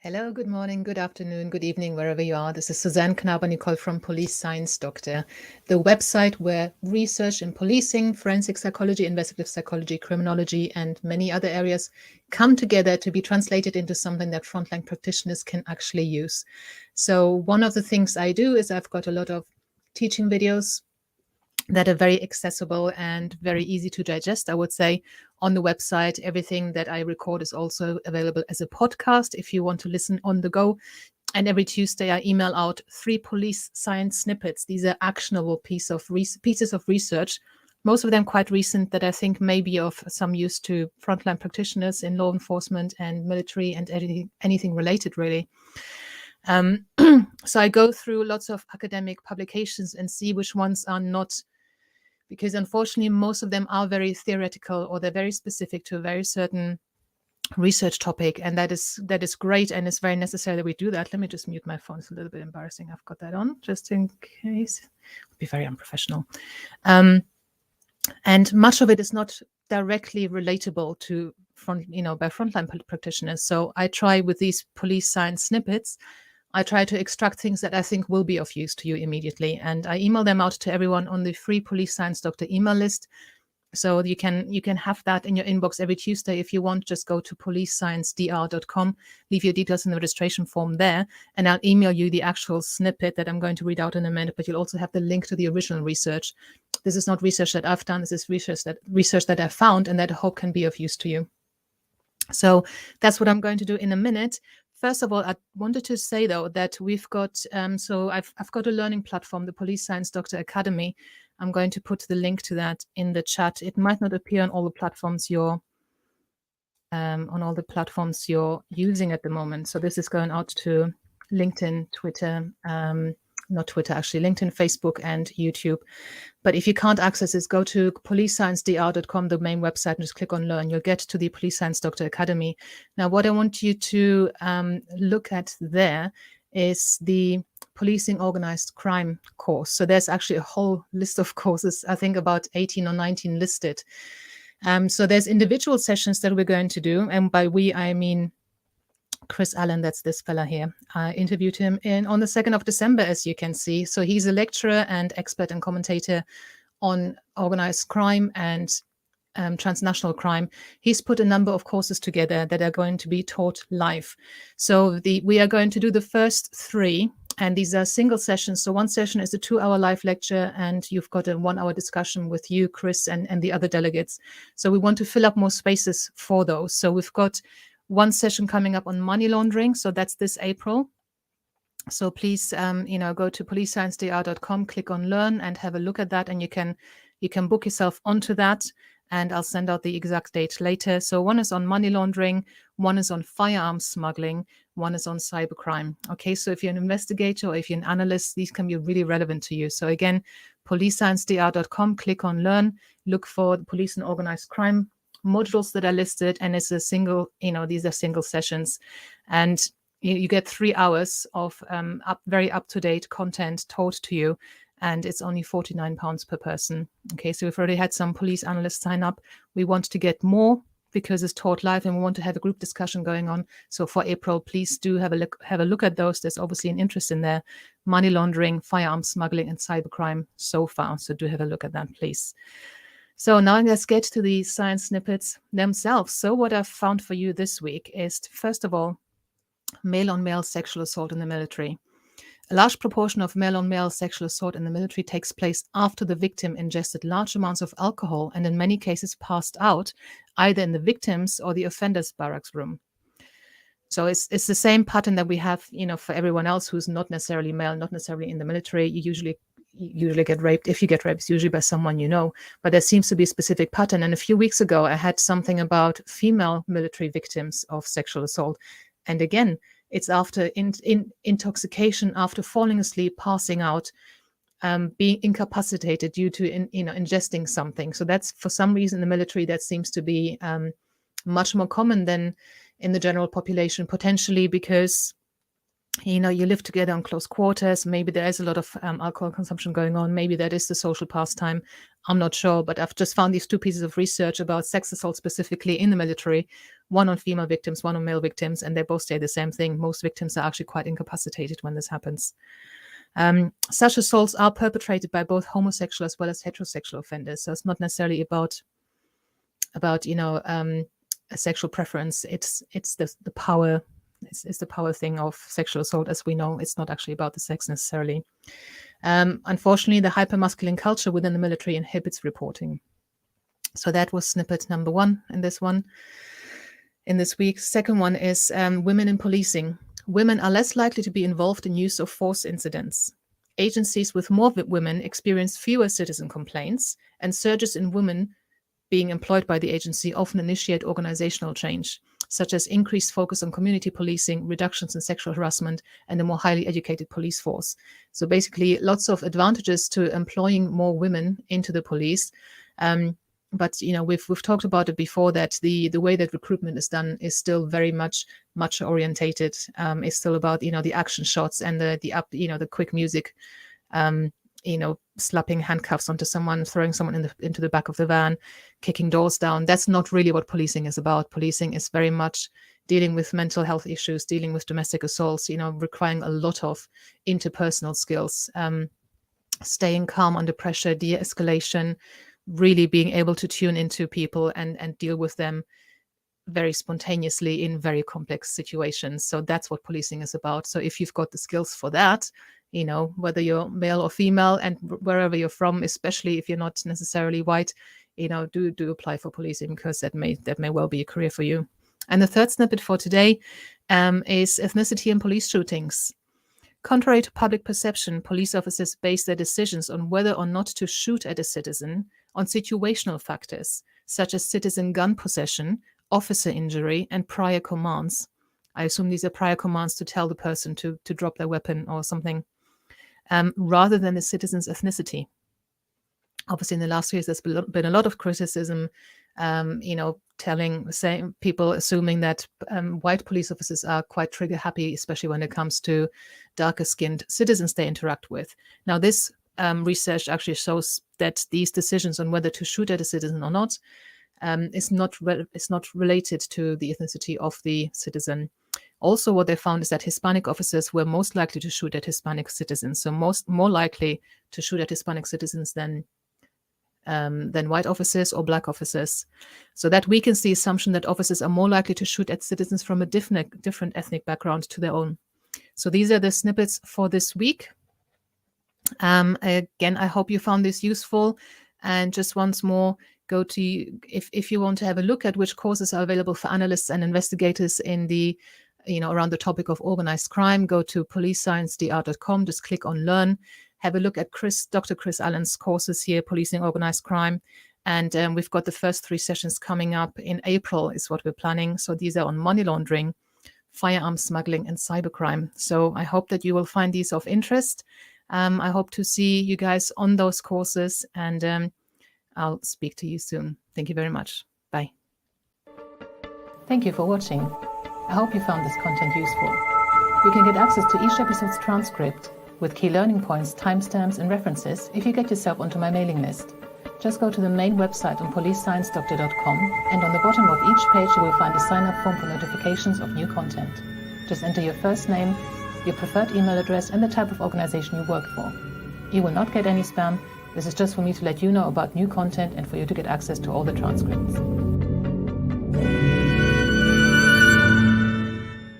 Hello, good morning, good afternoon, good evening, wherever you are. This is Suzanne Knaber-Nicole from Police Science Doctor, the website where research in policing, forensic psychology, investigative psychology, criminology, and many other areas come together to be translated into something that frontline practitioners can actually use. So one of the things I do is I've got a lot of teaching videos that are very accessible and very easy to digest, I would say, on the website. Everything that I record is also available as a podcast if you want to listen on the go. And every Tuesday, I email out 3 police science snippets. These are actionable pieces of research, most of them quite recent, that I think may be of some use to frontline practitioners in law enforcement and military and anything related, really. So I go through lots of academic publications and see which ones are not, because unfortunately most of them are very theoretical or they're very specific to a very certain research topic, and that is great, and it's very necessary that we do that. Let me just mute my phone. It's a little bit embarrassing. I've got that on just in case. It would be very unprofessional. And much of it is not directly relatable to by frontline practitioners. So I try with these police science snippets, I try to extract things that I think will be of use to you immediately. And I email them out to everyone on the free Police Science Doctor email list. So you can have that in your inbox every Tuesday. If you want, just go to policesciencedr.com, leave your details in the registration form there, and I'll email you the actual snippet that I'm going to read out in a minute, but you'll also have the link to the original research. This is not research that I've done. This is research that I found and that I hope can be of use to you. So that's what I'm going to do in a minute. First of all, I wanted to say, though, that we've got, so I've got a learning platform, the Police Science Doctor Academy. I'm going to put the link to that in the chat. It might not appear on all the platforms you're using at the moment. So this is going out to LinkedIn, Twitter, not Twitter, actually, LinkedIn, Facebook, and YouTube. But if you can't access this, go to policesciencedr.com, the main website, and just click on Learn. You'll get to the Police Science Doctor Academy. Now, what I want you to look at there is the Policing Organized Crime course. So there's actually a whole list of courses, I think about 18 or 19 listed. So there's individual sessions that we're going to do. And by we, I mean Chris Allen, that's this fella here. I interviewed him on the 2nd of December, as you can see. So he's a lecturer and expert and commentator on organized crime and transnational crime. He's put a number of courses together that are going to be taught live. So we are going to do the first 3, and these are single sessions. So one session is a 2-hour live lecture, and you've got a 1-hour discussion with you, Chris, and the other delegates. So we want to fill up more spaces for those. So we've got one session coming up on money laundering. So that's this April. So please, go to policesciencedr.com, click on Learn, and have a look at that. And you can book yourself onto that. And I'll send out the exact date later. So one is on money laundering, one is on firearms smuggling, one is on cybercrime. Okay, so if you're an investigator or if you're an analyst, these can be really relevant to you. So again, policesciencedr.com, click on Learn, look for the police and organized crime modules that are listed, and it's a single, these are single sessions, and you get 3 hours of very up-to-date content taught to you, and it's only £49 per person. Okay, so we've already had some police analysts sign up. We want to get more because it's taught live, and we want to have a group discussion going on. So for April, please do have a look at those. There's obviously an interest in there: money laundering, firearms smuggling, and cybercrime so far. So do have a look at that, please. So now let's get to the science snippets themselves. So what I've found for you this week is, first of all, male-on-male sexual assault in the military. A large proportion of male-on-male sexual assault in the military takes place after the victim ingested large amounts of alcohol and in many cases passed out, either in the victim's or the offender's barracks room. So it's the same pattern that we have, for everyone else who's not necessarily male, not necessarily in the military. You usually get raped. If you get raped, it's usually by someone you know. But there seems to be a specific pattern. And a few weeks ago, I had something about female military victims of sexual assault. And again, it's after intoxication, after falling asleep, passing out, being incapacitated due to ingesting something. So that's, for some reason, in the military, that seems to be much more common than in the general population, potentially because you live together in close quarters. Maybe there is a lot of alcohol consumption going on. Maybe that is the social pastime. I'm not sure, but I've just found these two pieces of research about sex assault specifically in the military, one on female victims, one on male victims, and they both say the same thing. Most victims are actually quite incapacitated when this happens. Such assaults are perpetrated by both homosexual as well as heterosexual offenders. So it's not necessarily about a sexual preference. It's the power. It's the power thing of sexual assault, as we know. It's not actually about the sex necessarily. Unfortunately, the hypermasculine culture within the military inhibits reporting. So that was snippet number 1 in this week. Second one is women in policing. Women are less likely to be involved in use of force incidents. Agencies with more women experience fewer citizen complaints, and surges in women being employed by the agency often initiate organizational change, such as increased focus on community policing, reductions in sexual harassment, and a more highly educated police force. So basically, lots of advantages to employing more women into the police. But we've talked about it before, that the way that recruitment is done is still very much orientated. It's still about the action shots and the quick music. Slapping handcuffs onto someone, throwing someone into the back of the van, kicking doors down. That's not really what policing is about. Policing is very much dealing with mental health issues, dealing with domestic assaults, requiring a lot of interpersonal skills, staying calm under pressure, de-escalation, really being able to tune into people and deal with them very spontaneously in very complex situations. So that's what policing is about. So if you've got the skills for that, whether you're male or female and wherever you're from, especially if you're not necessarily white, do apply for policing, because that may well be a career for you. And the third snippet for today is ethnicity in police shootings. Contrary to public perception, police officers base their decisions on whether or not to shoot at a citizen on situational factors, such as citizen gun possession, officer injury, and prior commands. I assume these are prior commands to tell the person to drop their weapon or something, rather than the citizen's ethnicity. Obviously, in the last years, there's been a lot of criticism, saying people assuming that white police officers are quite trigger happy, especially when it comes to darker skinned citizens they interact with. Now, this research actually shows that these decisions on whether to shoot at a citizen or not is not related to the ethnicity of the citizen. Also, what they found is that Hispanic officers were most likely to shoot at Hispanic citizens, so more likely to shoot at Hispanic citizens than white officers or black officers. So that weakens the assumption that officers are more likely to shoot at citizens from a different ethnic background to their own. So these are the snippets for this week. Again, I hope you found this useful. And just once more, go to, if you want to have a look at which courses are available for analysts and investigators in the around the topic of organized crime, go to policesciencedr.com, just click on Learn, have a look at Dr. Chris Allen's courses here, Policing Organized Crime. And we've got the first 3 sessions coming up in April is what we're planning. So these are on money laundering, firearms smuggling, and cybercrime. So I hope that you will find these of interest. I hope to see you guys on those courses, and I'll speak to you soon. Thank you very much. Bye. Thank you for watching. I hope you found this content useful. You can get access to each episode's transcript with key learning points, timestamps, and references if you get yourself onto my mailing list. Just go to the main website on policesciencedr.com, and on the bottom of each page you will find a sign-up form for notifications of new content. Just enter your first name, your preferred email address, and the type of organization you work for. You will not get any spam. This is just for me to let you know about new content and for you to get access to all the transcripts.